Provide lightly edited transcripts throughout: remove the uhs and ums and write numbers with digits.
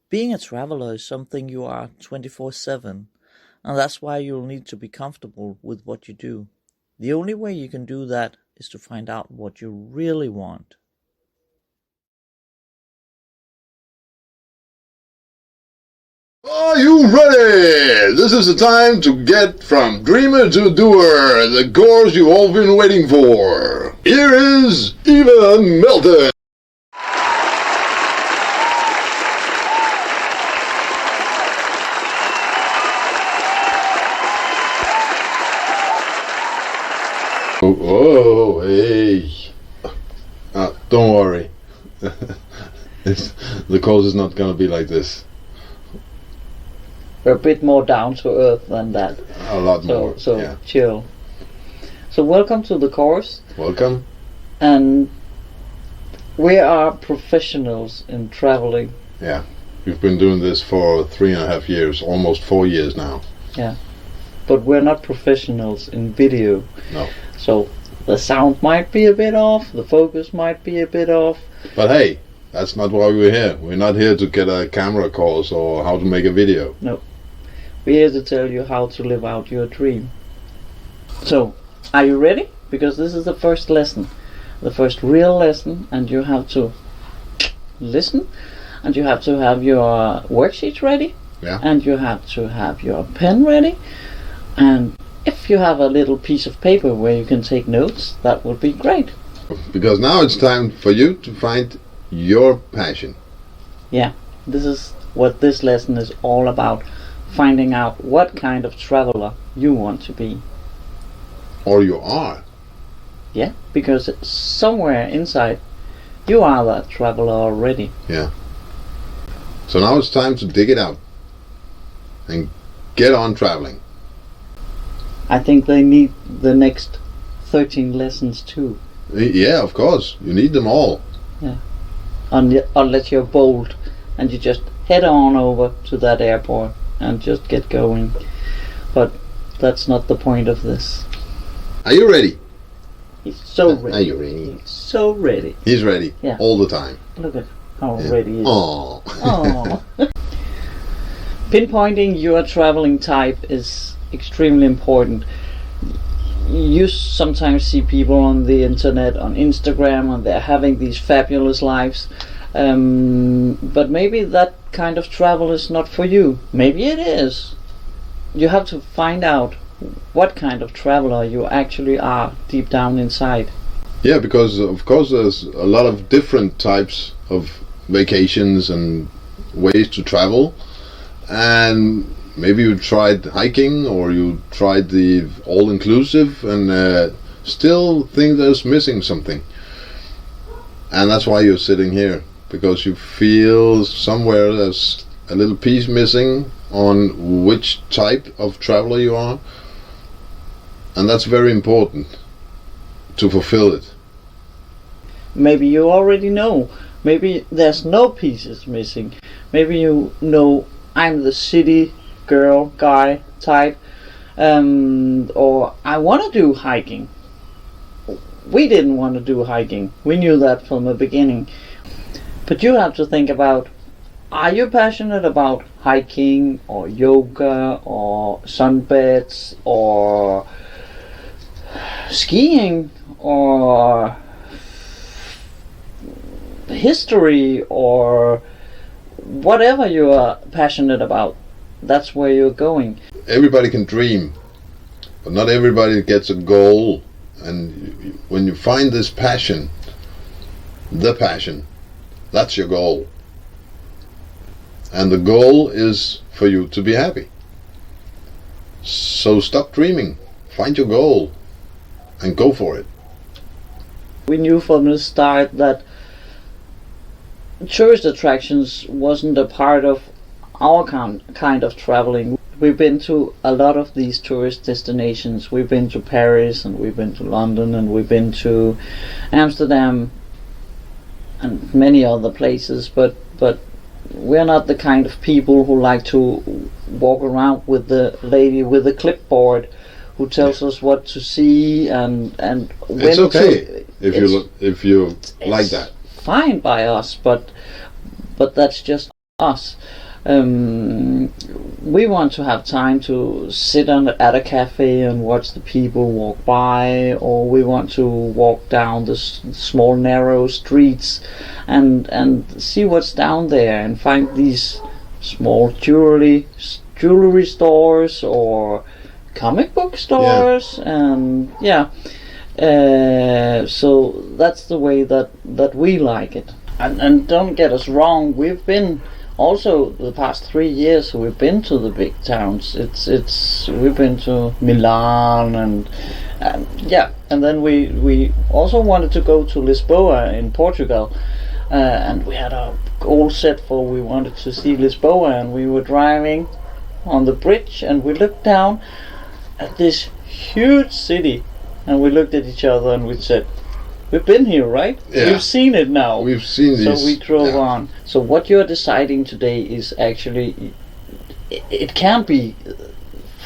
Being a traveler is something you are 24/7, and that's why you'll need to be comfortable with what you do. The only way you can do that is to find out what you really want. Are you ready? This is the time to get from dreamer to doer, the course you've all been waiting for. Here is Evan Melton. Oh, hey. Don't worry. The course is not going to be like this. We're a bit more down to earth than that. A lot more. So yeah. Chill. So welcome to the course. Welcome. And we are professionals in traveling. Yeah. We've been doing this for 3.5 years, almost 4 years now. Yeah. But we're not professionals in video. No. So the sound might be a bit off, the focus might be a bit off. But hey, that's not why we're here. We're not here to get a camera course or how to make a video. No. We're here to tell you how to live out your dream. So, are you ready? Because this is the first lesson. The first real lesson, and you have to listen, and you have to have your worksheets ready. Yeah. And you have to have your pen ready. And if you have a little piece of paper where you can take notes, that would be great. Because now it's time for you to find your passion. Yeah, this is what this lesson is all about. Finding out what kind of traveler you want to be. Or you are. Yeah, because somewhere inside you are that traveler already. Yeah. So now it's time to dig it out and get on traveling. I think they need the next 13 lessons too. Yeah, of course. You need them all. Yeah. Unless you're bold and you just head on over to that airport and just get going. But that's not the point of this. Are you ready? He's so ready. Are you ready? He's so ready. He's ready. Yeah. All the time. Look at how Yeah. ready he is. Aww. Aww. Pinpointing your traveling type is extremely important. You sometimes see people on the internet, on Instagram, and they're having these fabulous lives. But maybe that kind of travel is not for you. Maybe it is. You have to find out what kind of traveler you actually are deep down inside. Yeah, because of course there's a lot of different types of vacations and ways to travel. And maybe you tried hiking or you tried the all-inclusive and still think there's missing something. And that's why you're sitting here, because you feel somewhere there's a little piece missing on which type of traveler you are. And that's very important to fulfill it. Maybe you already know. Maybe there's no pieces missing. Maybe you know I'm the city girl, guy type, or I want to do hiking. We didn't want to do hiking. We knew that from the beginning. But you have to think about, are you passionate about hiking or yoga or sunbeds or skiing or history or whatever you are passionate about? That's where you're going. Everybody can dream, but not everybody gets a goal. And when you find this passion, the passion, that's your goal. And the goal is for you to be happy. So stop dreaming, find your goal and go for it. We knew from the start that tourist attractions wasn't a part of our kind of traveling. We've been to a lot of these tourist destinations. We've been to Paris and we've been to London and we've been to Amsterdam and many other places, but we're not the kind of people who like to walk around with the lady with a clipboard who tells us what to see and when it's okay to. If you like that. Fine by us, but that's just us. We want to have time to sit at a cafe and watch the people walk by, or we want to walk down the small narrow streets and see what's down there and find these small jewelry stores or comic book stores. And so that's the way that we like it. And don't get us wrong, we've been also the past 3 years we've been to the big towns. We've been to Milan and then we also wanted to go to Lisboa in Portugal, and we had a goal set for we wanted to see Lisboa, and we were driving on the bridge and we looked down at this huge city and we looked at each other and we said, we've been here, right? Yeah. We've seen it now. We've seen these. So we drove on. So what you're deciding today is actually, it can be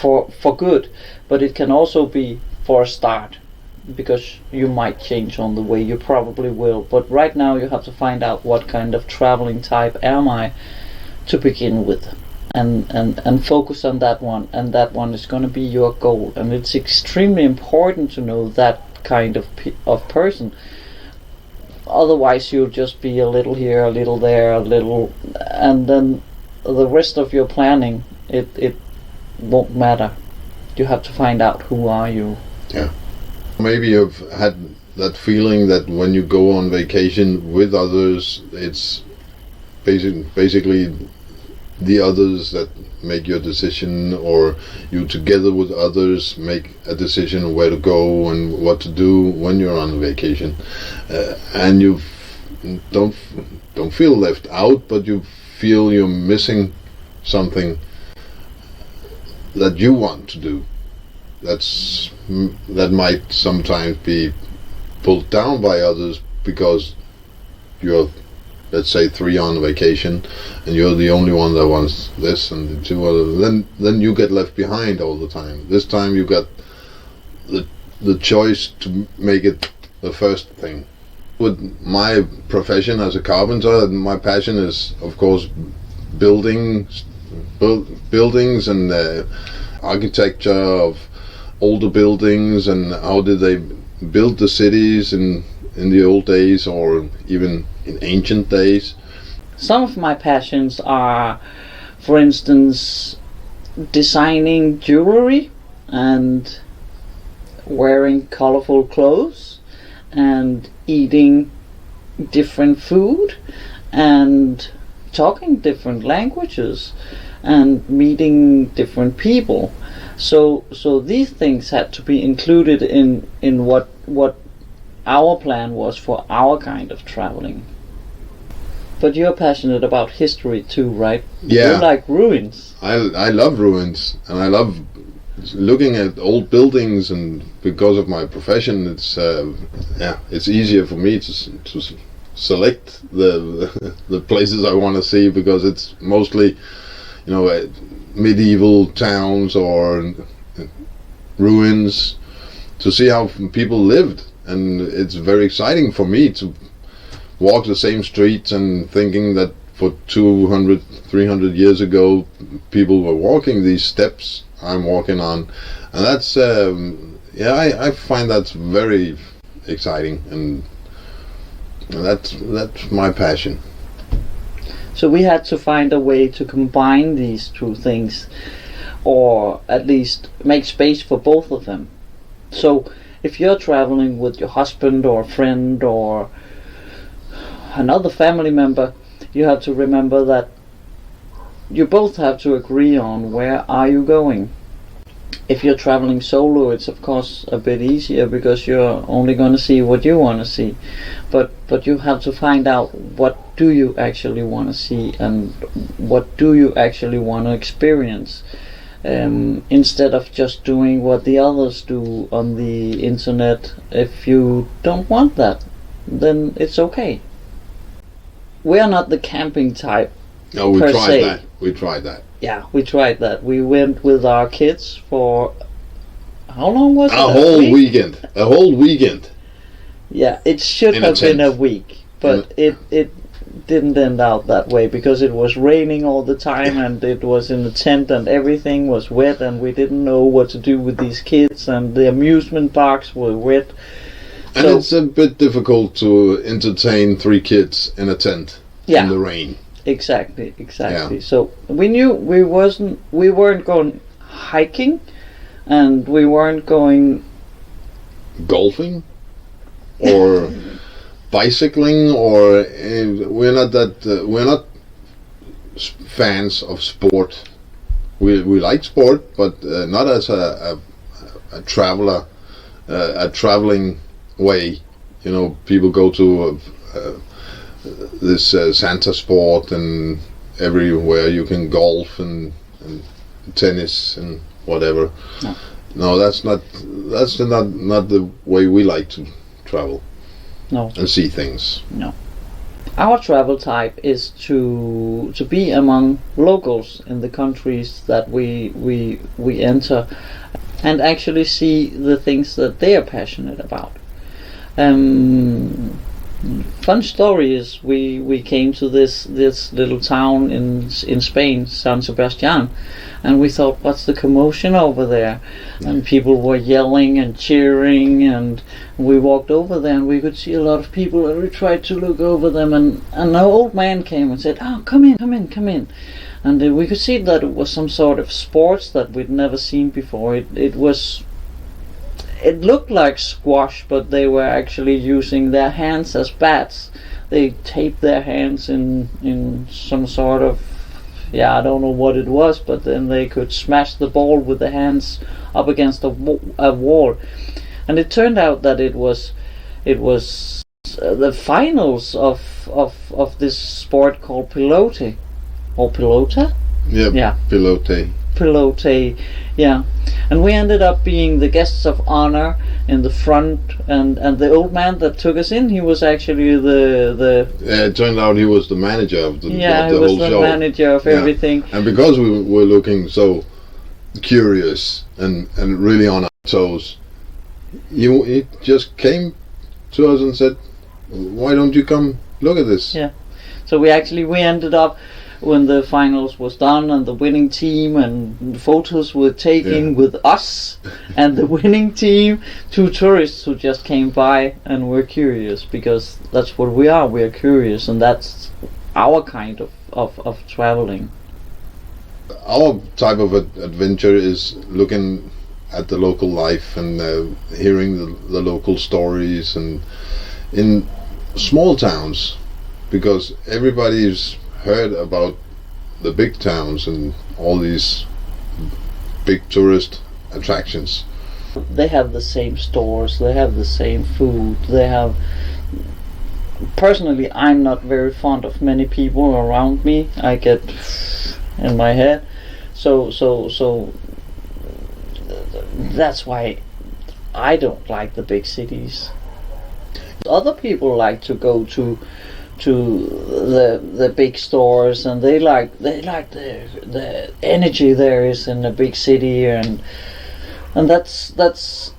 for good, but it can also be for a start, because you might change on the way. You probably will. But right now you have to find out what kind of traveling type am I to begin with. And focus on that one. And that one is going to be your goal. And it's extremely important to know that kind of person. Otherwise you'll just be a little here, a little there, a little, and then the rest of your planning it won't matter. You have to find out who are you. Yeah. Maybe you've had that feeling that when you go on vacation with others, it's basically the others that make your decision, or you together with others make a decision where to go and what to do when you're on vacation, and you don't feel left out, but you feel you're missing something that you want to do. That might sometimes be pulled down by others because you're, let's say, 3 on vacation and you're the only one that wants this and the 2 other, then you get left behind all the time. This time you got the choice to make it the first thing. With my profession as a carpenter, my passion is of course buildings and architecture of older buildings, and how did they build the cities in the old days or even in ancient days. Some of my passions are, for instance, designing jewelry and wearing colorful clothes and eating different food and talking different languages and meeting different people. So these things had to be included in what our plan was for our kind of traveling. But you're passionate about history too, right? Yeah. You like ruins. I love ruins, and I love looking at old buildings, and because of my profession, it's easier for me to select the places I want to see, because it's mostly, medieval towns or ruins, to see how people lived. And it's very exciting for me to walk the same streets and thinking that for 200, 300 years ago people were walking these steps I'm walking on. And that's I find that's very exciting, and that's my passion. So we had to find a way to combine these two things, or at least make space for both of them. So if you're traveling with your husband or a friend or another family member, you have to remember that you both have to agree on where are you going. If you're traveling solo, it's of course a bit easier because you're only going to see what you want to see. But you have to find out what do you actually want to see and what do you actually want to experience. Instead of just doing what the others do on the internet. If you don't want that, then it's okay. We are not the camping type. No, we tried that. Yeah, we tried that. We went with our kids for how long was it? A whole weekend. Yeah, it should have been a week, but it didn't end out that way because it was raining all the time and it was in the tent and everything was wet and we didn't know what to do with these kids and the amusement parks were wet. And so, it's a bit difficult to entertain 3 kids in a tent in the rain. Exactly. Yeah. So we knew we weren't going hiking, and we weren't going golfing or bicycling, or we're not fans of sport. We like sport, but not as a traveler, a traveling way. You know, people go to this Santa sport, and everywhere you can golf and tennis and whatever. No, that's not the way we like to travel. No. And see things. No. Our travel type is to be among locals in the countries that we enter, and actually see the things that they are passionate about. Fun story is we came to this little town in Spain, San Sebastian, and we thought, what's the commotion over there? And people were yelling and cheering, and we walked over there and we could see a lot of people, and we tried to look over them, and an old man came and said, "Oh, come in." And we could see that it was some sort of sports that we'd never seen before. It looked like squash, but they were actually using their hands as bats. They taped their hands in some sort of, I don't know what it was, but then they could smash the ball with the hands up against a wall. And it turned out that it was the finals of this sport called pilote, or pilota. Yeah. Pilote. Pilote, yeah. And we ended up being the guests of honor in the front, and the old man that took us in, he was actually the it turned out he was the manager of the whole show. He was the manager of everything. And because we were looking so curious and really on our toes, he just came to us and said, "Why don't you come look at this?" Yeah. So we ended up, when the finals was done and the winning team and photos were taken with us and the winning team, 2 tourists who just came by and were curious, because that's what we are curious, and that's our kind of traveling. Our type of adventure is looking at the local life and hearing the local stories, and in small towns, because everybody's heard about the big towns and all these big tourist attractions. They have the same stores, they have the same food, personally, I'm not very fond of many people around me. I get in my head, so that's why I don't like the big cities. Other people like to go to the big stores, and they like the energy there is in a big city, and that's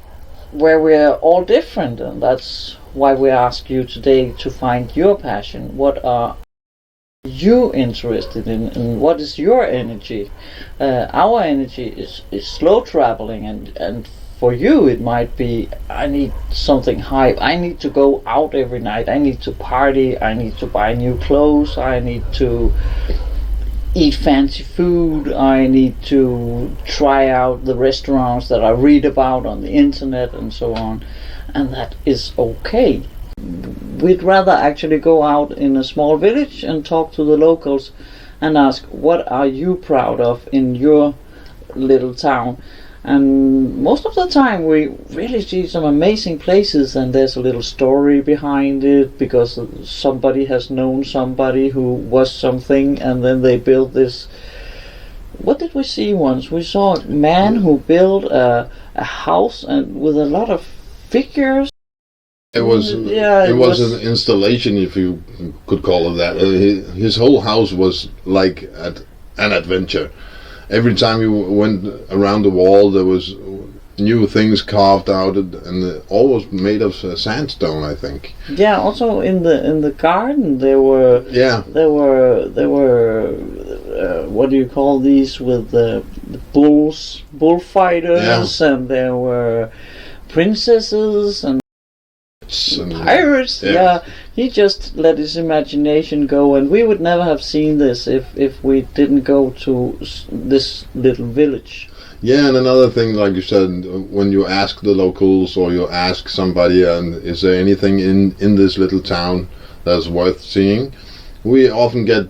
where we're all different, and that's why we ask you today to find your passion. What are you interested in, and what is your energy? Our energy is slow traveling, and for you it might be, I need something high. I need to go out every night. I need to party. I need to buy new clothes. I need to eat fancy food. I need to try out the restaurants that I read about on the internet and so on. And that is okay. We'd rather actually go out in a small village and talk to the locals and ask, what are you proud of in your little town? And most of the time we really see some amazing places, and there's a little story behind it, because somebody has known somebody who was something, and then they built this. What did we see once? We saw a man who built a house and with a lot of figures. It was an installation, if you could call it that. His whole house was like an adventure. Every time you went around the wall, there was new things carved out and all was made of sandstone, I think. Yeah. Also in the garden there were what do you call these with the bullfighters, and there were princesses and pirates. Yeah. He just let his imagination go, and we would never have seen this if we didn't go to this little village. Yeah, and another thing, like you said, when you ask the locals or you ask somebody, and is there anything in this little town that's worth seeing, we often get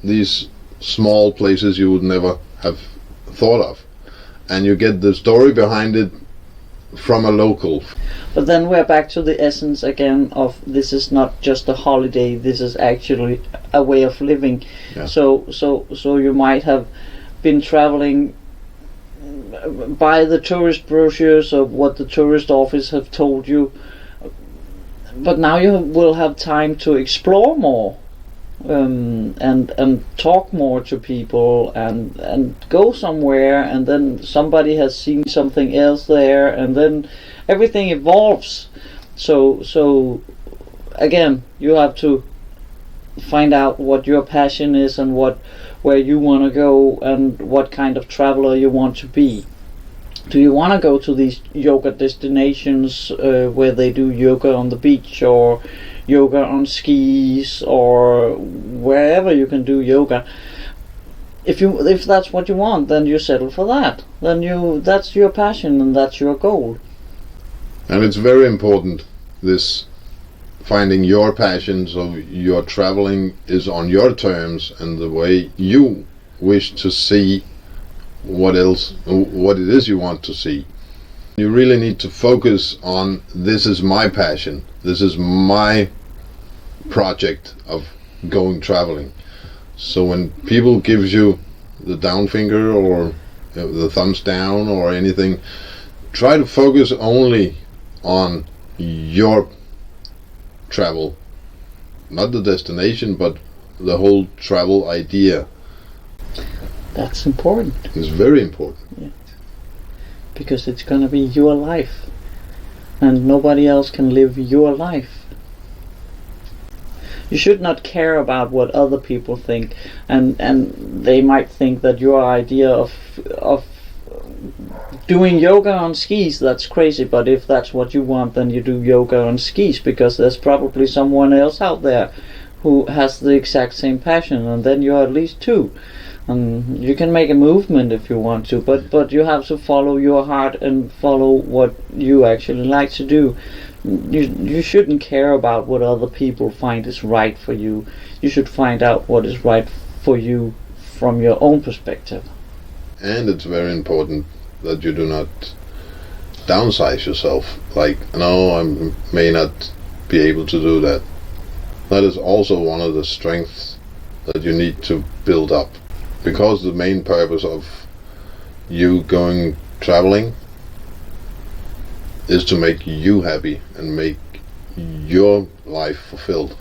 these small places you would never have thought of, and you get the story behind it from a local. But then we're back to the essence again of this is not just a holiday, this is actually a way of living. Yeah. So you might have been traveling by the tourist brochures of what the tourist office have told you, but now you will have time to explore more, and talk more to people, and go somewhere, and then somebody has seen something else there, and then everything evolves. So again, you have to find out what your passion is and where you want to go and what kind of traveler you want to be. Do you want to go to these yoga destinations where they do yoga on the beach, or yoga on skis, or wherever you can do yoga? If that's what you want, then you settle for that. Then that's your passion and that's your goal. And it's very important, this finding your passion, so your traveling is on your terms and the way you wish to see what it is you want to see. You really need to focus on, this is my passion, this is my project of going traveling. So when people gives you the down finger or the thumbs down or anything, try to focus only on your travel, not the destination, but the whole travel idea. That's important. It's very important. Yeah. Because it's going to be your life, and nobody else can live your life. You should not care about what other people think, and they might think that your idea of doing yoga on skis, that's crazy, but if that's what you want, then you do yoga on skis, because there's probably someone else out there who has the exact same passion, and then you're at least two. And you can make a movement if you want to, but you have to follow your heart and follow what you actually like to do. You shouldn't care about what other people find is right for you. You should find out what is right for you from your own perspective. And it's very important that you do not downsize yourself. Like, no, I may not be able to do that. That is also one of the strengths that you need to build up. Because the main purpose of you going traveling is to make you happy and make your life fulfilled.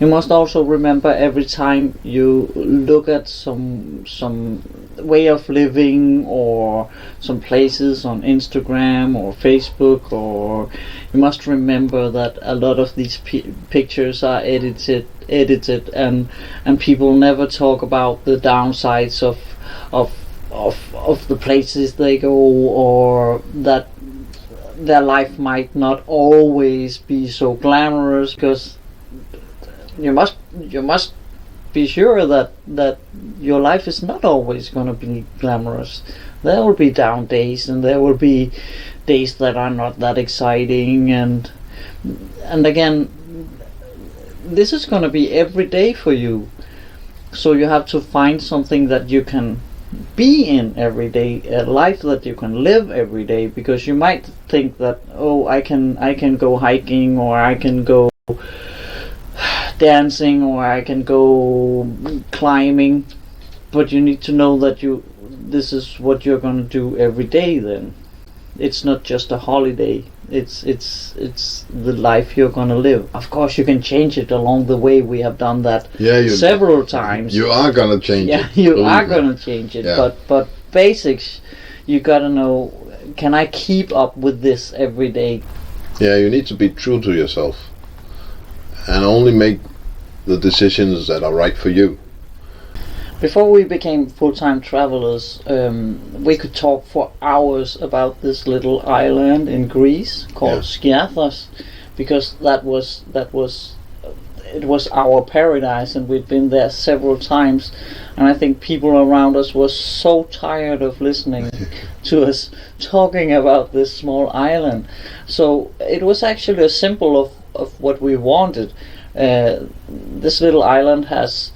You must also remember, every time you look at some way of living or some places on Instagram or Facebook, or you must remember that a lot of these pictures are edited and people never talk about the downsides of the places they go, or that their life might not always be so glamorous, because you must be sure that your life is not always going to be glamorous. There will be down days, and there will be days that are not that exciting, and again, this is going to be every day for you. So you have to find something that you can be in every day, a life that you can live every day, because you might think that, oh, I can go hiking, or I can go dancing, or I can go climbing, but you need to know that this is what you're going to do every day. Then it's not just a holiday, it's the life you're going to live. Of course you can change it along the way. We have done that several times. You are going to change it. You are going to change it, but basics, you got to know can I keep up with this every day? Yeah, you need to be true to yourself and only make the decisions that are right for you. Before we became full-time travelers, we could talk for hours about this little island in Greece called Skiathos, because it was our paradise, and we'd been there several times. And I think people around us were so tired of listening to us talking about this small island. So it was actually a symbol of what we wanted. This little island has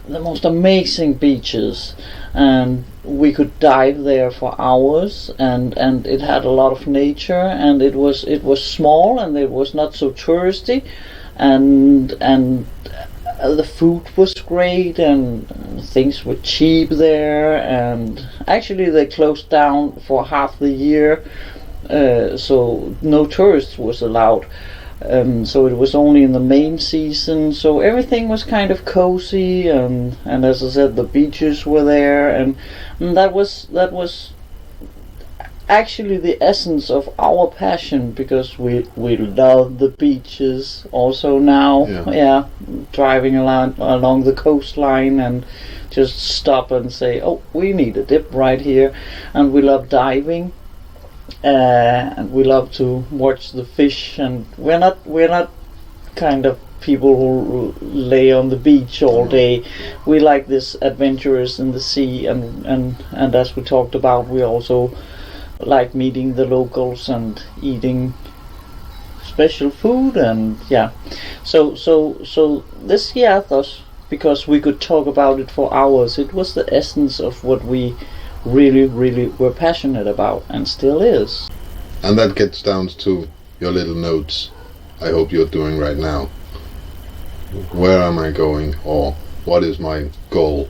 the most amazing beaches, and we could dive there for hours, and it had a lot of nature, and it was small, and it was not so touristy, and the food was great, and things were cheap there. And actually they closed down for half the year, so no tourists was allowed. So it was only in the main season, so everything was kind of cozy, and as I said, the beaches were there, and that was actually the essence of our passion, because we love the beaches also now. Driving along the coastline and just stop and say, oh, we need a dip right here. And we love diving, and we love to watch the fish, and we're not kind of people who lay on the beach all day. We like this adventurous in the sea, and as we talked about, we also like meeting the locals and eating special food. And so this Skiathos, because we could talk about it for hours, it was the essence of what we really were passionate about, and still is. And that gets down to your little notes I hope you're doing right now. Where am I going, or what is my goal?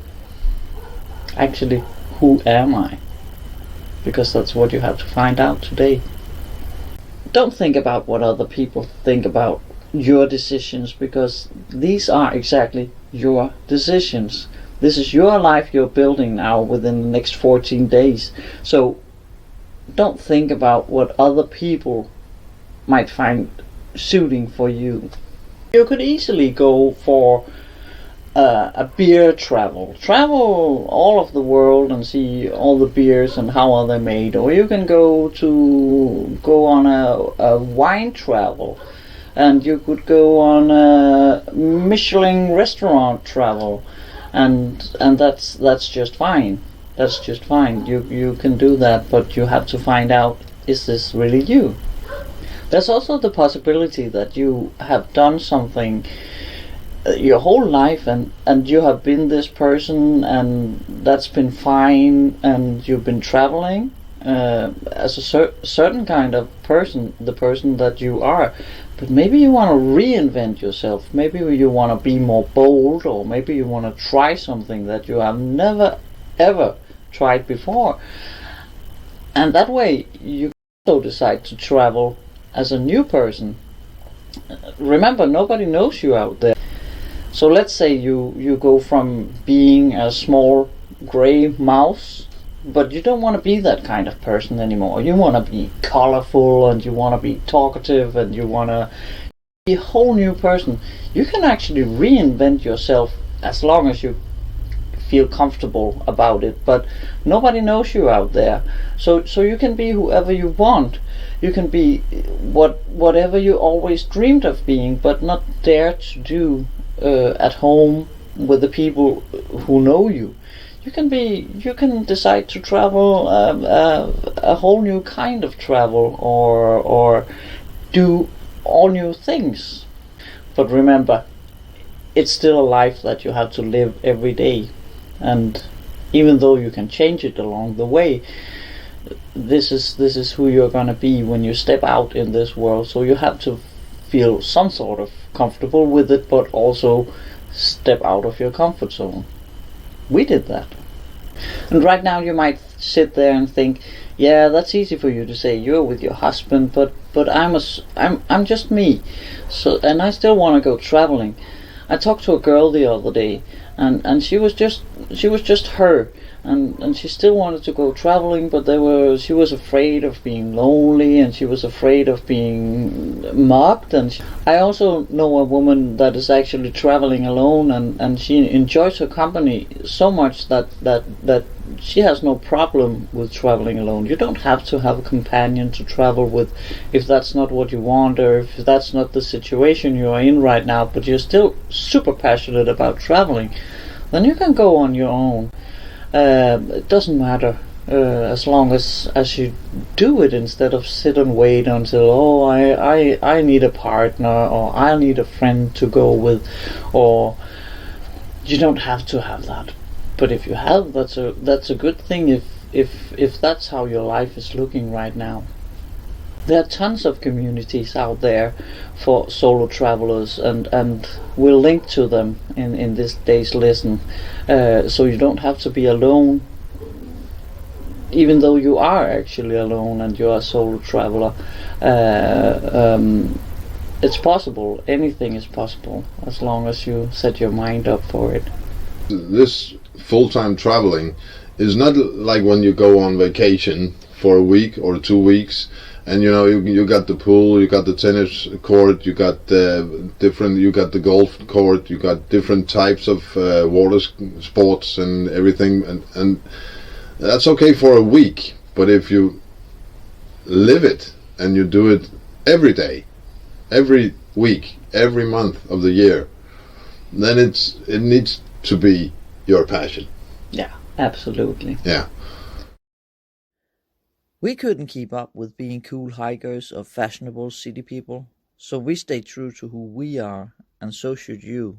Actually, who am I? Because that's what you have to find out today. Don't think about what other people think about your decisions, because these are exactly your decisions. This is your life you're building now within the next 14 days. So don't think about what other people might find suiting for you. You could easily go for a beer travel all of the world and see all the beers and how are they made, or you can go on a wine travel, and you could go on a Michelin restaurant travel, and that's just fine. That's just fine. You can do that, but you have to find out, is this really you? There's also the possibility that you have done something your whole life, and you have been this person, and that's been fine, and you've been traveling as a certain kind of person, the person that you are. But maybe you want to reinvent yourself. Maybe you want to be more bold, or maybe you want to try something that you have never ever tried before. And that way you also decide to travel as a new person. Remember, nobody knows you out there. So let's say you go from being a small gray mouse, but you don't want to be that kind of person anymore. You want to be colorful, and you want to be talkative, and you want to be a whole new person. You can actually reinvent yourself as long as you feel comfortable about it, but nobody knows you out there. So you can be whoever you want. You can be whatever you always dreamed of being, but not dare to do at home with the people who know you. You can decide to travel a whole new kind of travel, or do all new things. But remember, it's still a life that you have to live every day, and even though you can change it along the way, this is who you're gonna be when you step out in this world. So you have to feel some sort of comfortable with it, but also step out of your comfort zone. We did that. And right now you might sit there and think, yeah, that's easy for you to say, you're with your husband, but I'm just me. So, and I still want to go traveling. I talked to a girl the other day, and she was just her, and she still wanted to go traveling, but she was afraid of being lonely, and she was afraid of being mocked. And I also know a woman that is actually traveling alone, and she enjoys her company so much that she has no problem with traveling alone. You don't have to have a companion to travel with if that's not what you want, or if that's not the situation you are in right now, but you're still super passionate about traveling, then you can go on your own. It doesn't matter, as long as you do it instead of sit and wait until, oh, I need a partner, or I need a friend to go with, or you don't have to have that. But if you have, that's a good thing if that's how your life is looking right now. There are tons of communities out there for solo travelers, and we'll link to them in this day's lesson, so you don't have to be alone, even though you are actually alone and you're a solo traveler. It's possible. Anything is possible as long as you set your mind up for it. This full-time traveling is not like when you go on vacation for a week or 2 weeks, and you got the pool, you got the tennis court, you got you got the golf court, you got different types of water sports and everything, and that's okay for a week. But if you live it and you do it every day, every week, every month of the year, then it needs to be your passion. Yeah, absolutely. Yeah. We couldn't keep up with being cool hikers or fashionable city people, so we stay true to who we are, and so should you.